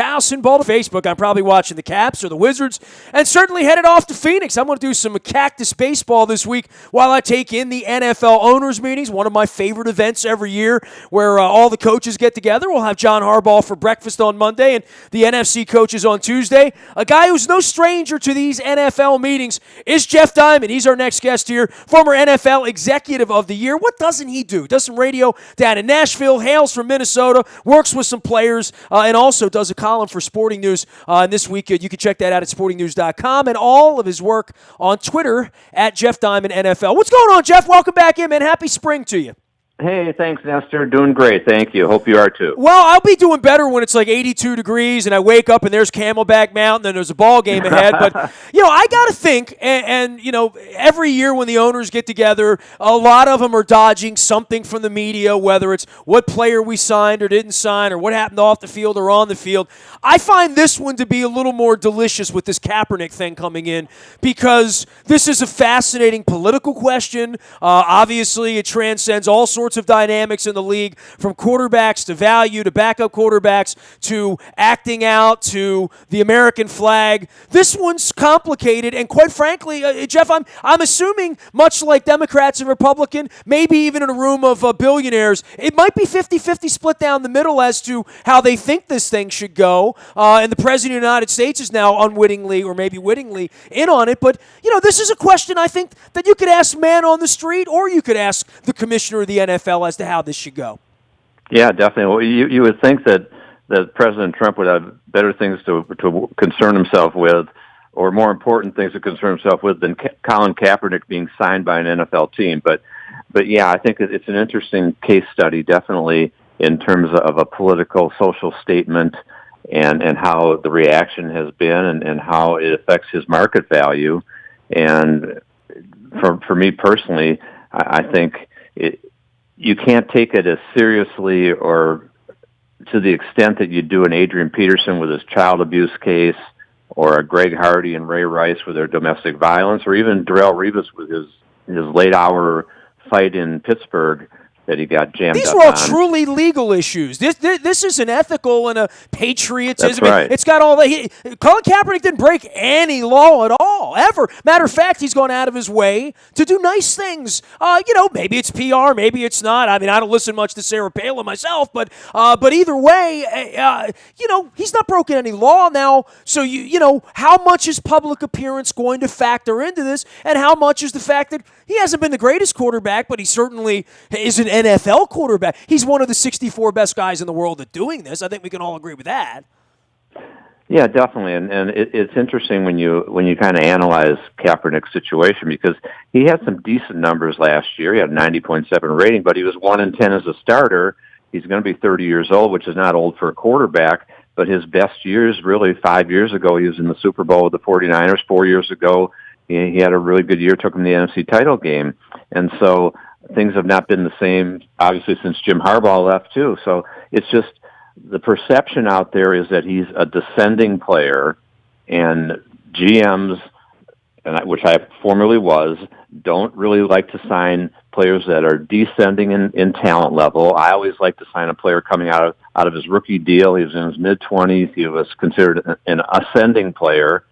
house in Baltimore. Facebook, I'm probably watching the Caps or the Wizards, and certainly headed off to Phoenix. I'm going to do some Cactus baseball this week while I take in the NFL owners meetings, one of my favorite events every year where all the coaches get together. We'll have John Harbaugh for breakfast on Monday and the NFC coaches on Tuesday. A guy who's no stranger to these NFL meetings is Jeff Diamond. He's our next guest here, former NFL Executive of the Year. What doesn't he do? Does some radio down in Nashville, hails from Minnesota, works with some players, and also does a column for Sporting News. And this week, you can check that out at sportingnews.com, and all of his work on Twitter at Jeff Diamond NFL. What's going on, Jeff? Welcome back in, man. Happy spring to you. Hey, thanks, Nestor. Doing great. Thank you. Hope you are too. Well, I'll be doing better when it's like 82 degrees and I wake up and there's Camelback Mountain and there's a ball game ahead. But, I got to think, and, every year when the owners get together, a lot of them are dodging something from the media, whether it's what player we signed or didn't sign or what happened off the field or on the field. I find this one to be a little more delicious with this Kaepernick thing coming in because this is a fascinating political question. Obviously, it transcends all sorts of dynamics in the league, from quarterbacks to value to backup quarterbacks to acting out to the American flag. This one's complicated, and quite frankly, Jeff, I'm assuming much like Democrats and Republicans, maybe even in a room of billionaires, it might be 50-50 split down the middle as to how they think this thing should go. And the President of the United States is now unwittingly or maybe wittingly in on it. But, this is a question I think that you could ask man on the street or you could ask the commissioner of the NFL as to how this should go. Yeah, definitely. Well, you would think that President Trump would have better things to concern himself with, or more important things to concern himself with than Colin Kaepernick being signed by an NFL team. But yeah, I think it's an interesting case study, definitely, in terms of a political, social statement and how the reaction has been and how it affects his market value. And for me personally, I think you can't take it as seriously or to the extent that you do an Adrian Peterson with his child abuse case, or a Greg Hardy and Ray Rice with their domestic violence, or even Darrelle Revis with his late-hour fight in Pittsburgh that he got jammed up on. These were all truly legal issues. This is an ethical and a patriotism. That's right. It's got all that. Colin Kaepernick didn't break any law at all, ever. Matter of fact, he's gone out of his way to do nice things. Maybe it's PR, maybe it's not. I mean, I don't listen much to Sarah Palin myself, but either way, he's not broken any law now. So how much is public appearance going to factor into this, and how much is the fact that he hasn't been the greatest quarterback, but he certainly is an NFL quarterback. He's one of the 64 best guys in the world at doing this. I think we can all agree with that. Yeah, definitely, and it's interesting when you kind of analyze Kaepernick's situation, because he had some decent numbers last year. He had a 90.7 rating, but he was 1-10 as a starter. He's going to be 30 years old, which is not old for a quarterback. But his best years, really, 5 years ago, he was in the Super Bowl with the 49ers. 4 years ago, he had a really good year, took him to the NFC title game, and so things have not been the same, obviously, since Jim Harbaugh left, too. So it's just the perception out there is that he's a descending player, and GMs, which I formerly was, don't really like to sign players that are descending in talent level. I always like to sign a player coming out of his rookie deal. He was in his mid-20s. He was considered an ascending player,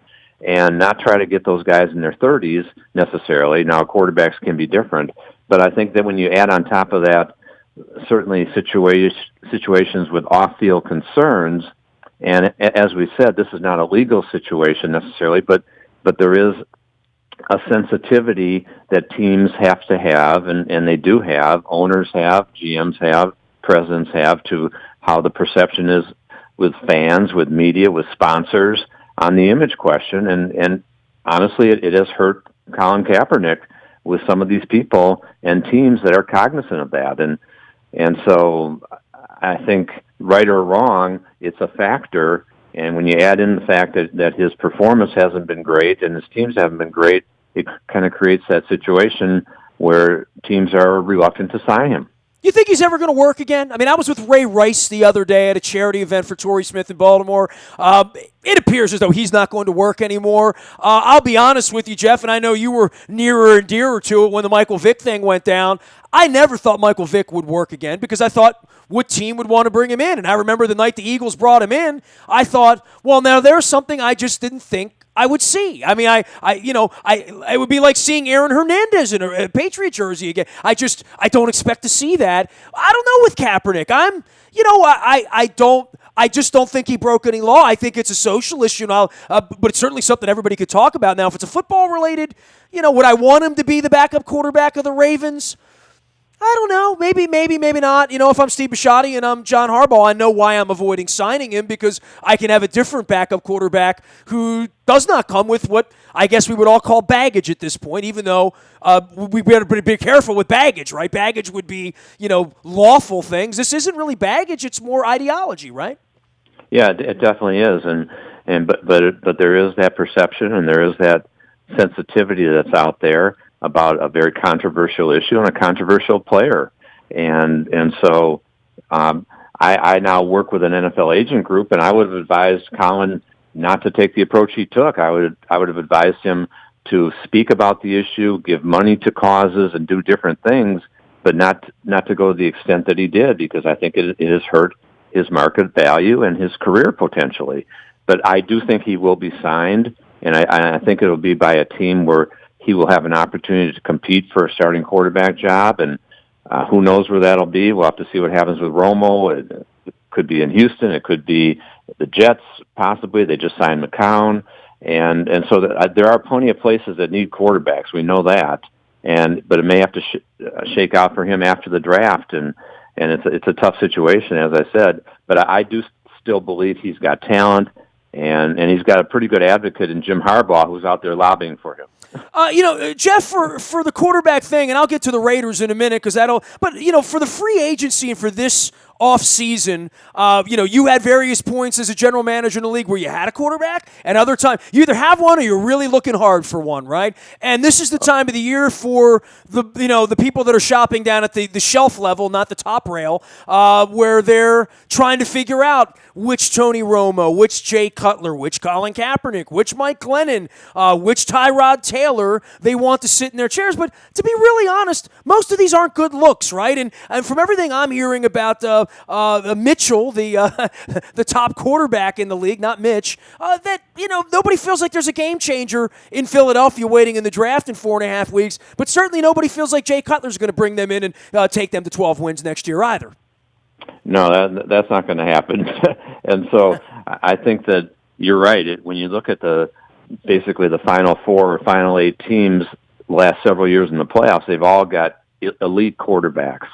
and not try to get those guys in their 30s necessarily. Now, quarterbacks can be different. But I think that when you add on top of that, certainly situations with off-field concerns, and as we said, this is not a legal situation necessarily, but there is a sensitivity that teams have to have, and they do have, owners have, GMs have, presidents have, to how the perception is with fans, with media, with sponsors on the image question. And honestly, it has hurt Colin Kaepernick with some of these people and teams that are cognizant of that. And so I think, right or wrong, it's a factor. And when you add in the fact that his performance hasn't been great and his teams haven't been great, it kind of creates that situation where teams are reluctant to sign him. You think he's ever going to work again? I mean, I was with Ray Rice the other day at a charity event for Torrey Smith in Baltimore. It appears as though he's not going to work anymore. I'll be honest with you, Jeff, and I know you were nearer and dearer to it when the Michael Vick thing went down. I never thought Michael Vick would work again because I thought what team would want to bring him in. And I remember the night the Eagles brought him in, I thought, well, now there's something I just didn't think I would see. I mean, it would be like seeing Aaron Hernandez in a Patriot jersey again. I don't expect to see that. I don't know with Kaepernick. I just don't think he broke any law. I think it's a social issue, but it's certainly something everybody could talk about. Now, if it's a football related, would I want him to be the backup quarterback of the Ravens? I don't know. Maybe not. If I'm Steve Bisciotti and I'm John Harbaugh, I know why I'm avoiding signing him, because I can have a different backup quarterback who does not come with what I guess we would all call baggage at this point, even though we better be careful with baggage, right? Baggage would be, lawful things. This isn't really baggage. It's more ideology, right? Yeah, it definitely is. But there is that perception, and there is that sensitivity that's out there about a very controversial issue and a controversial player. And so I now work with an NFL agent group, and I would have advised Colin not to take the approach he took. I would have advised him to speak about the issue, give money to causes, and do different things, but not to go to the extent that he did, because I think it has hurt his market value and his career potentially. But I do think he will be signed, and I think it will be by a team where he will have an opportunity to compete for a starting quarterback job, and who knows where that'll be. We'll have to see what happens with Romo. It could be in Houston. It could be the Jets, possibly. They just signed McCown. And so there are plenty of places that need quarterbacks. We know that. But it may have to shake out for him after the draft, and it's a tough situation, as I said. But I do still believe he's got talent, and he's got a pretty good advocate in Jim Harbaugh, who's out there lobbying for him. Jeff, for the quarterback thing, and I'll get to the Raiders in a minute, because but for the free agency and for this off-season, you had various points as a general manager in the league where you had a quarterback, and other times you either have one or you're really looking hard for one, right? And this is the time of the year for the people that are shopping down at the shelf level, not the top rail, where they're trying to figure out which Tony Romo, which Jay Cutler, which Colin Kaepernick, which Mike Glennon, which Tyrod Taylor they want to sit in their chairs. But to be really honest, most of these aren't good looks, right? And from everything I'm hearing about Mitchell, the top quarterback in the league, not Mitch, that nobody feels like there's a game changer in Philadelphia waiting in the draft in 4.5 weeks. But certainly nobody feels like Jay Cutler's going to bring them in and take them to 12 wins next year either. No, that's not going to happen. And so I think that you're right. When you look at basically the Final Four or Final 8 teams the last several years in the playoffs, they've all got elite quarterbacks.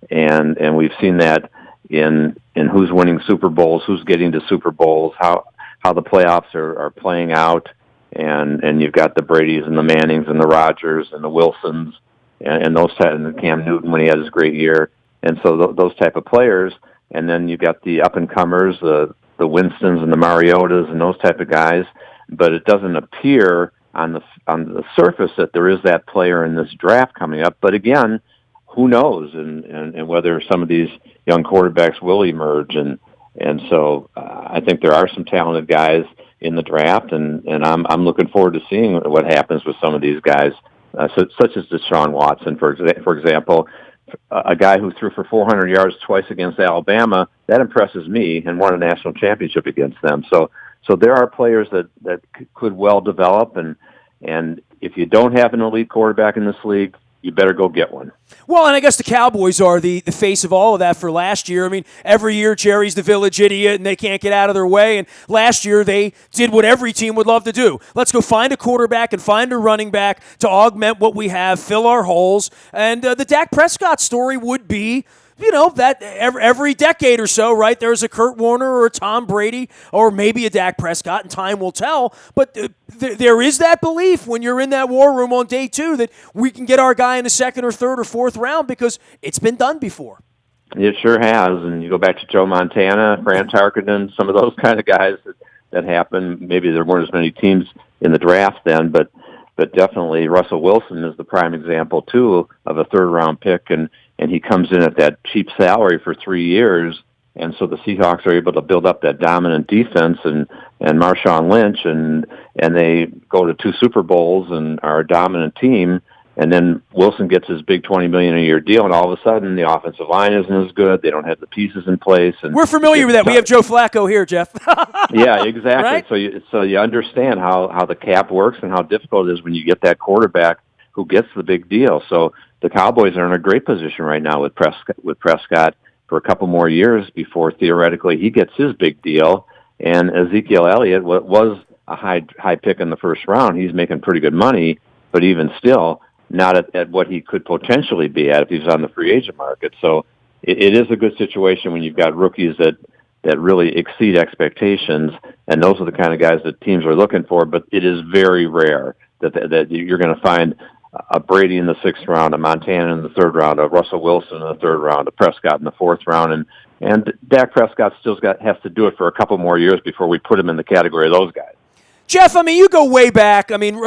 And we've seen that in who's winning Super Bowls, who's getting to Super Bowls, how the playoffs are playing out. And you've got the Bradys and the Mannings and the Rodgers and the Wilsons and those type, and Cam Newton when he had his great year. And so those type of players, and then you've got the up-and-comers, the Winstons and the Mariotas and those type of guys, but it doesn't appear on the surface that there is that player in this draft coming up. But again, who knows, and whether some of these young quarterbacks will emerge. And so I think there are some talented guys in the draft, and I'm looking forward to seeing what happens with some of these guys, such as Deshaun Watson, for example. A guy who threw for 400 yards twice against Alabama, that impresses me, and won a national championship against them. So there are players that could well develop, and if you don't have an elite quarterback in this league, you better go get one. Well, and I guess the Cowboys are the face of all of that for last year. I mean, every year Jerry's the village idiot and they can't get out of their way. And last year they did what every team would love to do. Let's go find a quarterback and find a running back to augment what we have, fill our holes. And the Dak Prescott story would be, that every decade or so, right, there's a Kurt Warner or a Tom Brady or maybe a Dak Prescott, and time will tell. But there is that belief when you're in that war room on day 2 that we can get our guy in the 2nd or 3rd or 4th round because it's been done before. It sure has. And you go back to Joe Montana, Fran Tarkenton, some of those kind of guys that happened. Maybe there weren't as many teams in the draft then, but definitely Russell Wilson is the prime example, too, of a 3rd-round pick, and he comes in at that cheap salary for 3 years, and so the Seahawks are able to build up that dominant defense and Marshawn Lynch, and they go to 2 Super Bowls and are a dominant team, And then Wilson gets his big $20 million a year deal, and all of a sudden the offensive line isn't as good. They don't have the pieces in place. And we're familiar with that. We have Joe Flacco here, Jeff. Yeah, exactly. Right? So you understand how the cap works and how difficult it is when you get that quarterback who gets the big deal. So the Cowboys are in a great position right now with Prescott for a couple more years before theoretically he gets his big deal. And Ezekiel Elliott was a high pick in the first round. He's making pretty good money, but even still, not at what he could potentially be at if he's on the free agent market. So it is a good situation when you've got rookies that really exceed expectations, and those are the kind of guys that teams are looking for. But it is very rare that you're going to find a Brady in the 6th round, a Montana in the 3rd round, a Russell Wilson in the 3rd round, a Prescott in the 4th round, and Dak Prescott has to do it for a couple more years before we put him in the category of those guys. Jeff, I mean, you go way back. I mean,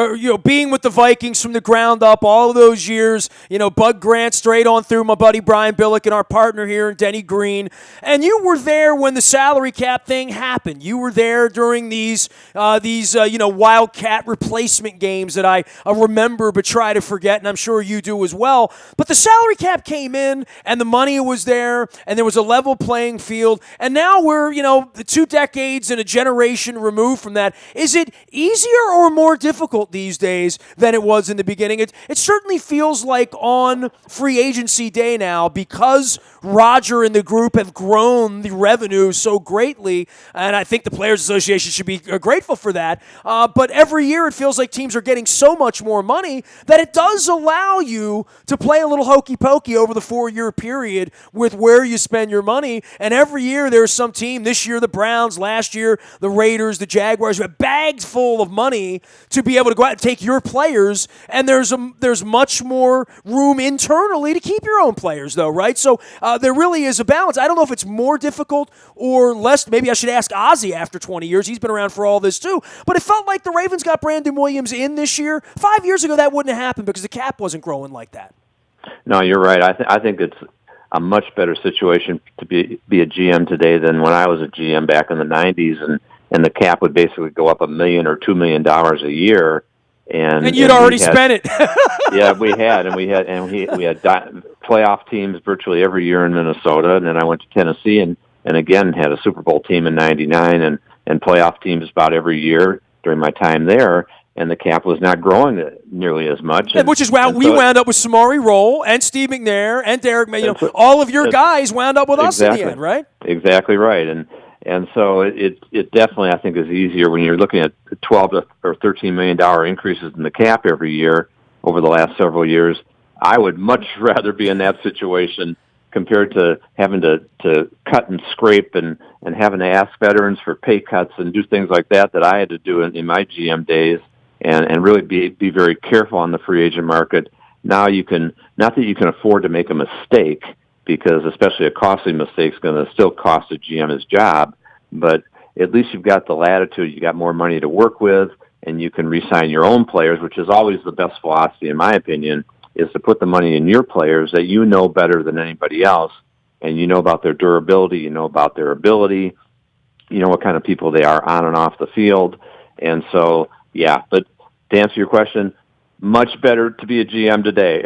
being with the Vikings from the ground up all of those years, Bud Grant straight on through my buddy Brian Billick and our partner here, and Denny Green. And you were there when the salary cap thing happened. You were there during these Wildcat replacement games that I remember but try to forget, and I'm sure you do as well. But the salary cap came in, and the money was there, and there was a level playing field. And now we're, 2 decades and a generation removed from that. Is it easier or more difficult these days than it was in the beginning? It certainly feels like on free agency day now, because Roger and the group have grown the revenue so greatly, and I think the Players Association should be grateful for that. But every year it feels like teams are getting so much more money that it does allow you to play a little hokey pokey over the 4-year period with where you spend your money. And every year there's some team, this year the Browns, last year the Raiders, the Jaguars, who have bags full of money to be able to go out and take your players, and there's much more room internally to keep your own players, though, right? So there really is a balance. I don't know if it's more difficult or less. Maybe I should ask Ozzie after 20 years. He's been around for all this, too. But it felt like the Ravens got Brandon Williams in this year. 5 years ago, that wouldn't have happened because the cap wasn't growing like that. No, you're right. I think it's a much better situation to be a GM today than when I was a GM back in the 90s, and the cap would basically go up $1 million or $2 million a year, and you'd already spent it. Yeah, we had playoff teams virtually every year in Minnesota, and then I went to Tennessee and again had a Super Bowl team in '99 and playoff teams about every year during my time there. And the cap was not growing nearly as much. Which is why we wound up with Samari Rolle and Steve McNair and Derek May. All of your guys wound up with us in the end, right? Exactly right. And so it definitely, I think, is easier when you're looking at 12 or $13 million increases in the cap every year over the last several years. I would much rather be in that situation compared to having to cut and scrape and having to ask veterans for pay cuts and do things like that I had to do in my GM days. And really be very careful on the free agent market. Now not that you can afford to make a mistake, because especially a costly mistake is going to still cost a GM his job, but at least you've got the latitude, you got more money to work with, and you can re-sign your own players, which is always the best philosophy, in my opinion, is to put the money in your players that you know better than anybody else, and you know about their durability, you know about their ability, you know what kind of people they are on and off the field. And so, yeah, but to answer your question, much better to be a GM today.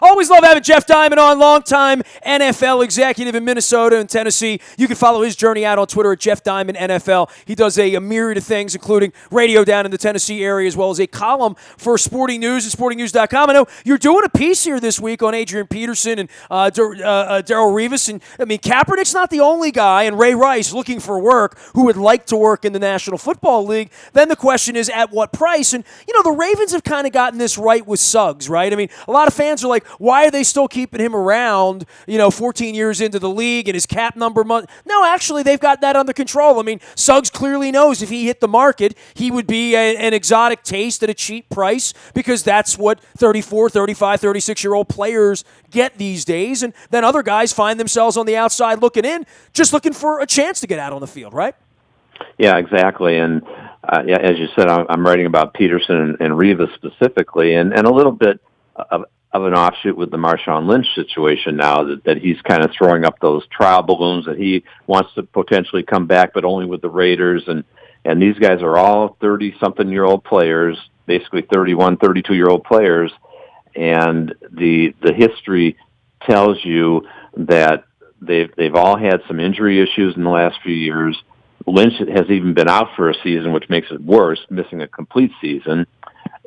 Always love having Jeff Diamond on, longtime NFL executive in Minnesota and Tennessee. You can follow his journey out on Twitter at Jeff Diamond NFL. He does a myriad of things, including radio down in the Tennessee area, as well as a column for Sporting News at sportingnews.com. I know you're doing a piece here this week on Adrian Peterson and Darrelle Revis. And I mean, Kaepernick's not the only guy, and Ray Rice looking for work, who would like to work in the National Football League. Then the question is, at what price? And, the Ravens have kind of gotten this right with Suggs, right? I mean, a lot of fans are like, why are they still keeping him around, 14 years into the league and his cap number month? No, actually, they've got that under control. I mean, Suggs clearly knows if he hit the market, he would be an exotic taste at a cheap price, because that's what 34, 35, 36-year-old players get these days. And then other guys find themselves on the outside looking in, just looking for a chance to get out on the field, right? Yeah, exactly. And as you said, I'm writing about Peterson and Rivas specifically, and a little bit of an offshoot with the Marshawn Lynch situation now, that he's kind of throwing up those trial balloons that he wants to potentially come back, but only with the Raiders. And these guys are all 30-something-year-old players, basically 31, 32-year-old players. and the history tells you that they've all had some injury issues in the last few years. Lynch has even been out for a season, which makes it worse, missing a complete season.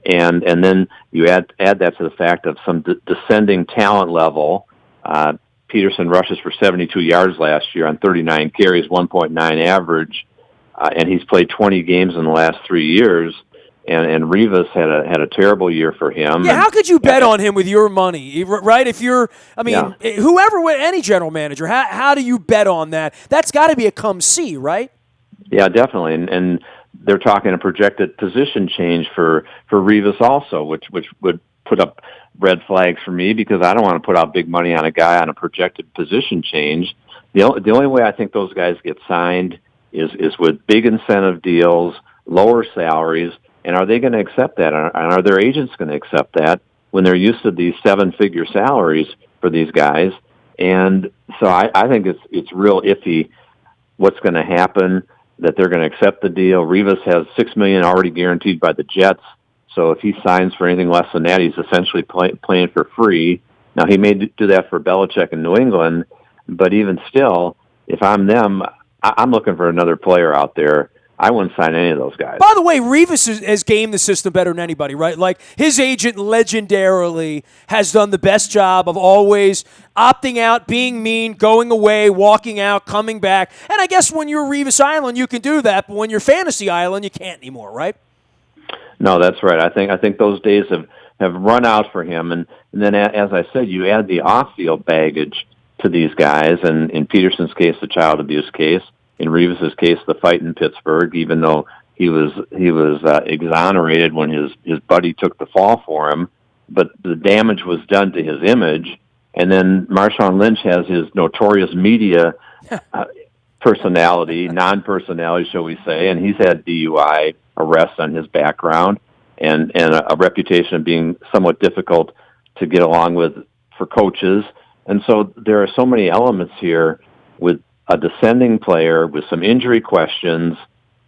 And then you add that to the fact of some descending talent level. Peterson rushes for 72 yards last year on 39 carries, 1.9 average, and he's played 20 games in the last 3 years. And Rivas had a terrible year for him. Yeah, how could you bet on him with your money, right? If you're, whoever, any general manager, how do you bet on that? That's got to be a come see, right? Yeah, definitely. And they're talking a projected position change for Rivas also, which would put up red flags for me because I don't want to put out big money on a guy on a projected position change. The only way I think those guys get signed is with big incentive deals, lower salaries. And are they going to accept that? And are their agents going to accept that when they're used to these 7-figure salaries for these guys? And so I think it's real iffy what's going to happen, that they're going to accept the deal. Rivas has $6 million already guaranteed by the Jets. So if he signs for anything less than that, he's essentially playing for free. Now, he may do that for Belichick in New England, but even still, if I'm them, I'm looking for another player out there. I wouldn't sign any of those guys. By the way, Rivas has gamed the system better than anybody, right? Like, his agent legendarily has done the best job of always opting out, being mean, going away, walking out, coming back. And I guess when you're Rivas Island, you can do that, but when you're Fantasy Island, you can't anymore, right? No, that's right. I think those days have run out for him. And then, as I said, you add the off-field baggage to these guys, and in Peterson's case, the child abuse case. In Rivas's case, the fight in Pittsburgh, even though he was exonerated when his buddy took the fall for him, but the damage was done to his image. And then Marshawn Lynch has his notorious media personality, non-personality, shall we say, and he's had DUI arrests on his background and a reputation of being somewhat difficult to get along with for coaches. And so there are so many elements here with a descending player with some injury questions,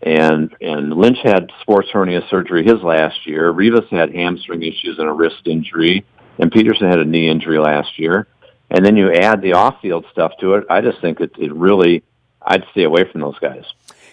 and Lynch had sports hernia surgery his last year. Rivas had hamstring issues and a wrist injury, and Peterson had a knee injury last year. And then you add the off-field stuff to it. I just think it really, I'd stay away from those guys.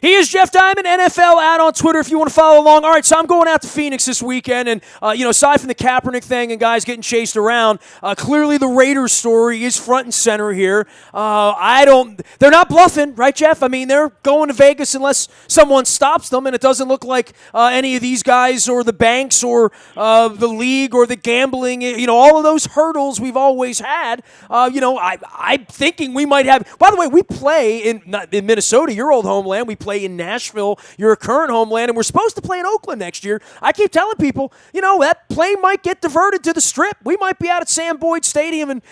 He is Jeff Diamond, NFL out on Twitter if you want to follow along. All right, so I'm going out to Phoenix this weekend, and, aside from the Kaepernick thing and guys getting chased around, clearly the Raiders story is front and center here. They're not bluffing, right, Jeff? I mean, they're going to Vegas unless someone stops them, and it doesn't look like any of these guys or the banks or the league or the gambling, all of those hurdles we've always had. I'm thinking we might have, by the way, we play in Minnesota, your old homeland. We play in Nashville, your current homeland, and we're supposed to play in Oakland next year. I keep telling people, that plane might get diverted to the Strip. We might be out at Sam Boyd Stadium and,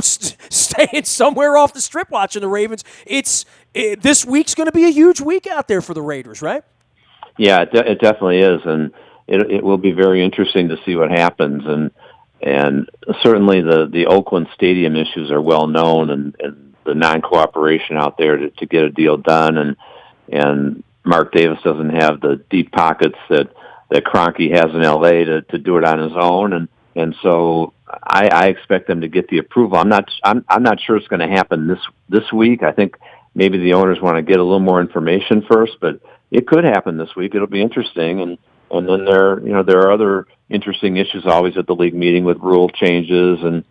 staying somewhere off the Strip watching the Ravens. This week's going to be a huge week out there for the Raiders, right? Yeah, it definitely is, and it will be very interesting to see what happens. And certainly the Oakland Stadium issues are well known, and the non-cooperation out there to get a deal done, and Mark Davis doesn't have the deep pockets that Kroenke has in L.A. to do it on his own, and so I expect them to get the approval. I'm not sure it's going to happen this week. I think maybe the owners want to get a little more information first, but it could happen this week. It'll be interesting, and then there are other interesting issues always at the league meeting with rule changes and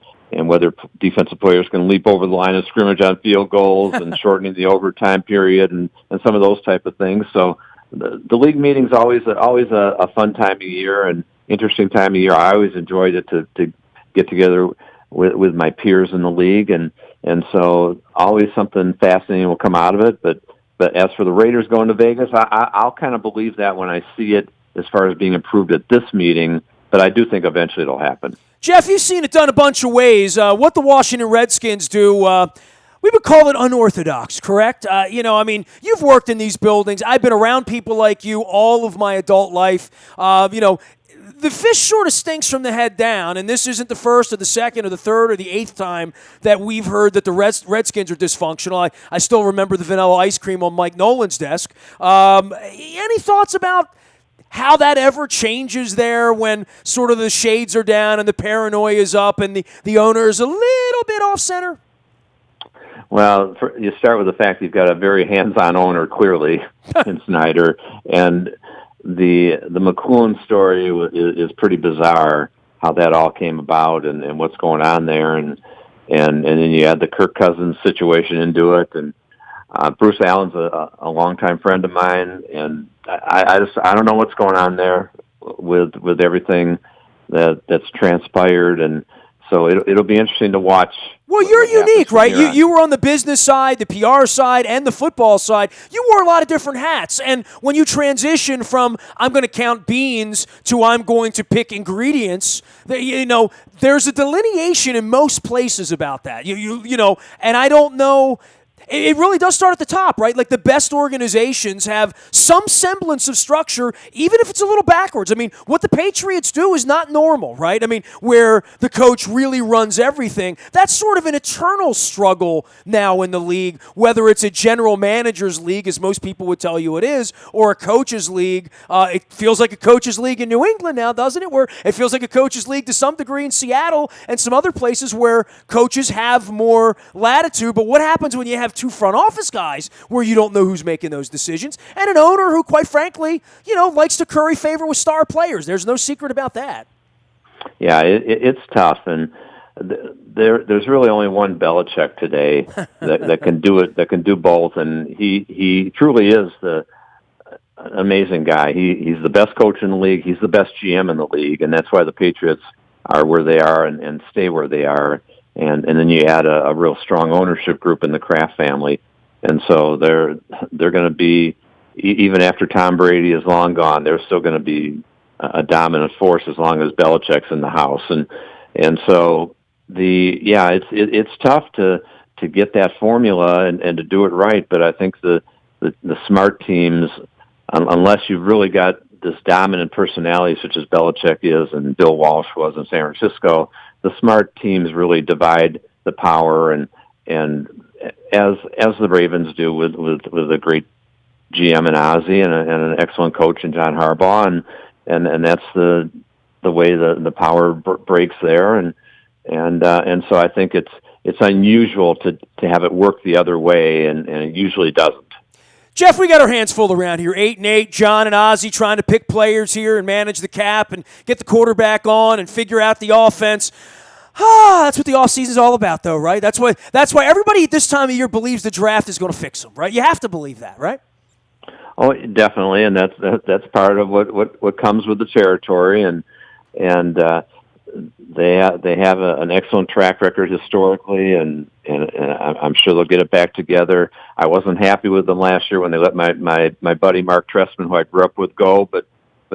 whether defensive players can leap over the line of scrimmage on field goals and shortening the overtime period and some of those type of things. So the league meeting's always a fun time of year and interesting time of year. I always enjoyed it to get together with my peers in the league, and so always something fascinating will come out of it. But as for the Raiders going to Vegas, I'll kind of believe that when I see it as far as being approved at this meeting, but I do think eventually it'll happen. Jeff, you've seen it done a bunch of ways. What the Washington Redskins do, we would call it unorthodox, correct? You've worked in these buildings. I've been around people like you all of my adult life. The fish sort of stinks from the head down, and this isn't the first or the second or the third or the eighth time that we've heard that the Redskins are dysfunctional. I still remember the vanilla ice cream on Mike Nolan's desk. Any thoughts about how that ever changes there when sort of the shades are down and the paranoia is up and the owner is a little bit off center? Well, you start with the fact you've got a very hands-on owner, clearly, in Snyder, and the McCoon story is pretty bizarre, how that all came about and what's going on there, and then you add the Kirk Cousins situation into it, and Bruce Allen's a longtime friend of mine, and I don't know what's going on there with everything that's transpired, and so it'll be interesting to watch. Well, you're unique, right? You were on the business side, the PR side, and the football side. You wore a lot of different hats. And when you transition from I'm going to count beans to I'm going to pick ingredients, there's a delineation in most places about that. And I don't know. It really does start at the top, right? Like the best organizations have some semblance of structure, even if it's a little backwards. I mean, what the Patriots do is not normal, right? I mean, where the coach really runs everything. That's sort of an eternal struggle now in the league, whether it's a general manager's league, as most people would tell you it is, or a coach's league. It feels like a coach's league in New England now, doesn't it? Where it feels like a coach's league to some degree in Seattle and some other places where coaches have more latitude. But what happens when you have two front office guys where you don't know who's making those decisions, and an owner who, quite frankly, likes to curry favor with star players? There's no secret about that. Yeah, it's tough, and there's really only one Belichick today that can do it, that can do both, and he truly is the amazing guy. He's the best coach in the league. He's the best GM in the league, and that's why the Patriots are where they are and stay where they are. And then you add a real strong ownership group in the Kraft family, and so they're going to be, even after Tom Brady is long gone, they're still going to be a dominant force as long as Belichick's in the house. And so it's tough to get that formula and to do it right. But I think the smart teams, unless you've really got this dominant personality such as Belichick is and Bill Walsh was in San Francisco, the smart teams really divide the power, and as the Ravens do with a great GM in Ozzie and an excellent coach in John Harbaugh, and that's the way the power breaks there, and so I think it's unusual to have it work the other way, and it usually doesn't. Jeff, we got our hands full around here. 8-8, John and Ozzie trying to pick players here and manage the cap and get the quarterback on and figure out the offense. That's what the offseason's all about, though, right? That's why everybody at this time of year believes the draft is going to fix them, right? You have to believe that, right? Oh, definitely, and that's part of what comes with the territory, and they have an excellent track record historically, and I'm sure they'll get it back together. I wasn't happy with them last year when they let my buddy Mark Trestman, who I grew up with, go, but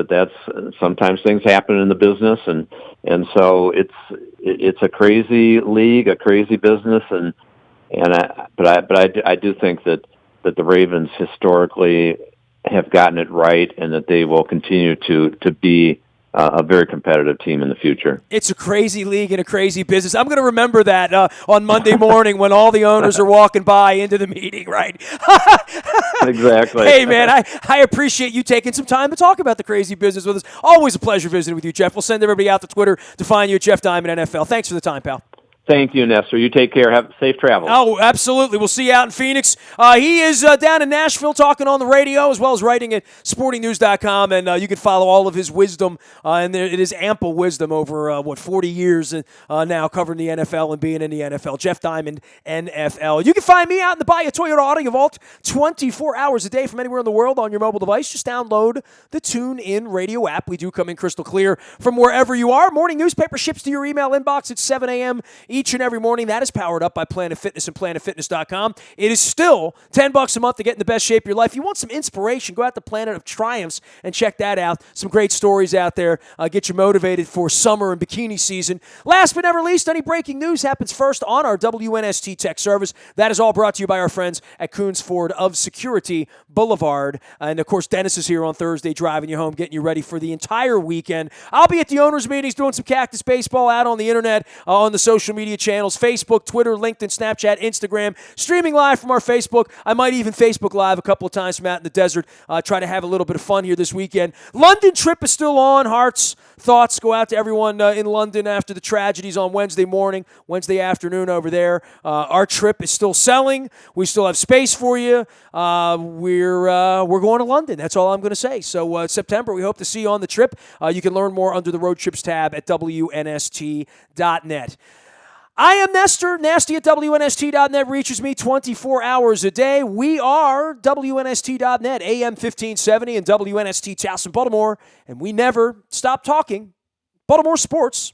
that's sometimes things happen in the business, and so it's a crazy league, a crazy business, but I do think that the Ravens historically have gotten it right, and that they will continue to be a very competitive team in the future. It's a crazy league and a crazy business. I'm going to remember that on Monday morning when all the owners are walking by into the meeting, right? Exactly. Hey, man, I appreciate you taking some time to talk about the crazy business with us. Always a pleasure visiting with you, Jeff. We'll send everybody out to Twitter to find you at Jeff Diamond NFL. Thanks for the time, pal. Thank you, Nestor. You take care. Have safe travels. Oh, absolutely. We'll see you out in Phoenix. He is down in Nashville talking on the radio as well as writing at sportingnews.com, and you can follow all of his wisdom, and it is ample wisdom over, 40 years now covering the NFL and being in the NFL. Jeff Diamond, NFL. You can find me out in the Bayou Toyota Audio Vault 24 hours a day from anywhere in the world on your mobile device. Just download the TuneIn Radio app. We do come in crystal clear from wherever you are. Morning newspaper ships to your email inbox at 7 a.m. each and every morning. That is powered up by Planet Fitness and PlanetFitness.com. It is still $10 a month to get in the best shape of your life. If you want some inspiration, go out to Planet of Triumphs and check that out. Some great stories out there. Get you motivated for summer and bikini season. Last but never least, any breaking news happens first on our WNST Tech Service. That is all brought to you by our friends at Coons Ford of Security Boulevard. And, of course, Dennis is here on Thursday driving you home, getting you ready for the entire weekend. I'll be at the owners' meetings doing some cactus baseball out on the internet, on the social media media channels, Facebook, Twitter, LinkedIn, Snapchat, Instagram, streaming live from our Facebook. I might even Facebook Live a couple of times from out in the desert. Try to have a little bit of fun here this weekend. London trip is still on. Hearts, thoughts go out to everyone in London after the tragedies on Wednesday morning, Wednesday afternoon over there. Our trip is still selling. We still have space for you. We're going to London. That's all I'm going to say. So September, we hope to see you on the trip. You can learn more under the Road Trips tab at WNST.net. I am Nestor. Nasty at WNST.net reaches me 24 hours a day. We are WNST.net, AM 1570 and WNST Towson, Baltimore, and we never stop talking Baltimore sports.